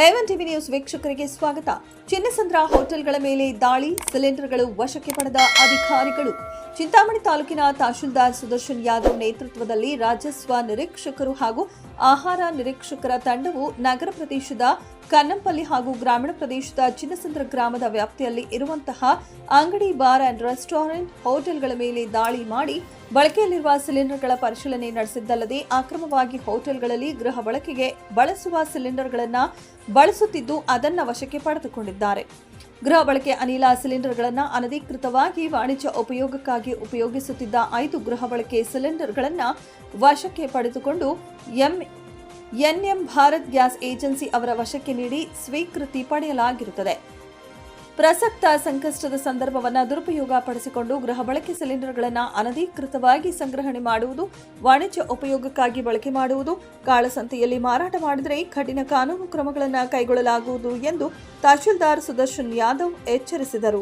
A1 TV news ವೀಕ್ಷಕರಿಗೆ ಸ್ವಾಗತ. ಚಿನ್ನಸಂದ್ರ ಹೋಟೆಲ್ಗಳ ಮೇಲೆ ದಾಳಿ, ಸಿಲಿಂಡರ್ಗಳು ವಶಕ್ಕೆ ಪಡೆದ ಅಧಿಕಾರಿಗಳು. ಚಿಂತಾಮಣಿ ತಾಲೂಕಿನ ತಹಶೀಲ್ದಾರ್ ಸುದರ್ಶನ್ ಯಾದವ್ ನೇತೃತ್ವದಲ್ಲಿ ರಾಜಸ್ವ ನಿರೀಕ್ಷಕರು ಹಾಗೂ ಆಹಾರ ನಿರೀಕ್ಷಕರ ತಂಡವು ನಗರ ಪ್ರದೇಶದ ಕನ್ನಂಪಲ್ಲಿ ಹಾಗೂ ಗ್ರಾಮೀಣ ಪ್ರದೇಶದ ಚಿನ್ನಸಂದ್ರ ಗ್ರಾಮದ ವ್ಯಾಪ್ತಿಯಲ್ಲಿ ಇರುವಂತಹ ಅಂಗಡಿ, ಬಾರ್ ಅಂಡ್ ರೆಸ್ಟೋರೆಂಟ್, ಹೋಟೆಲ್ಗಳ ಮೇಲೆ ದಾಳಿ ಮಾಡಿ ಬಳಕೆಯಲ್ಲಿರುವ ಸಿಲಿಂಡರ್ಗಳ ಪರಿಶೀಲನೆ ನಡೆಸಿದ್ದಲ್ಲದೆ ಅಕ್ರಮವಾಗಿ ಹೋಟೆಲ್ಗಳಲ್ಲಿ ಗೃಹ ಬಳಕೆಗೆ ಬಳಸುವ ಸಿಲಿಂಡರ್ಗಳನ್ನು ಬಳಸುತ್ತಿದ್ದು ಅದನ್ನು ವಶಕ್ಕೆ ಪಡೆದುಕೊಂಡಿದ್ದಾರೆ. ಗೃಹ ಬಳಕೆ ಅನಿಲ ಸಿಲಿಂಡರ್ಗಳನ್ನು ಅನಧಿಕೃತವಾಗಿ ವಾಣಿಜ್ಯ ಉಪಯೋಗಕ್ಕಾಗಿ ಉಪಯೋಗಿಸುತ್ತಿದ್ದ 5 ಗೃಹ ಬಳಕೆ ಸಿಲಿಂಡರ್ಗಳನ್ನು ವಶಕ್ಕೆ ಪಡೆದುಕೊಂಡು ಎನ್ಎಂ ಭಾರತ್ ಗ್ಯಾಸ್ ಏಜೆನ್ಸಿ ಅವರ ವಶಕ್ಕೆ ನೀಡಿ ಸ್ವೀಕೃತಿ ಪಡೆಯಲಾಗಿರುತ್ತದೆ. ಪ್ರಸಕ್ತ ಸಂಕಷ್ಟದ ಸಂದರ್ಭವನ್ನು ದುರುಪಯೋಗ ಪಡಿಸಿಕೊಂಡು ಗೃಹ ಬಳಕೆ ಸಿಲಿಂಡರ್ಗಳನ್ನು ಅನಧಿಕೃತವಾಗಿ ಸಂಗ್ರಹಣೆ ಮಾಡುವುದು, ವಾಣಿಜ್ಯ ಉಪಯೋಗಕ್ಕಾಗಿ ಬಳಕೆ ಮಾಡುವುದು, ಕಾಳಸಂತೆಯಲ್ಲಿ ಮಾರಾಟ ಮಾಡಿದರೆ ಕಠಿಣ ಕಾನೂನು ಕ್ರಮಗಳನ್ನು ಕೈಗೊಳ್ಳಲಾಗುವುದು ಎಂದು ತಹಶೀಲ್ದಾರ್ ಸುದರ್ಶನ್ ಯಾದವ್ ಎಚ್ಚರಿಸಿದರು.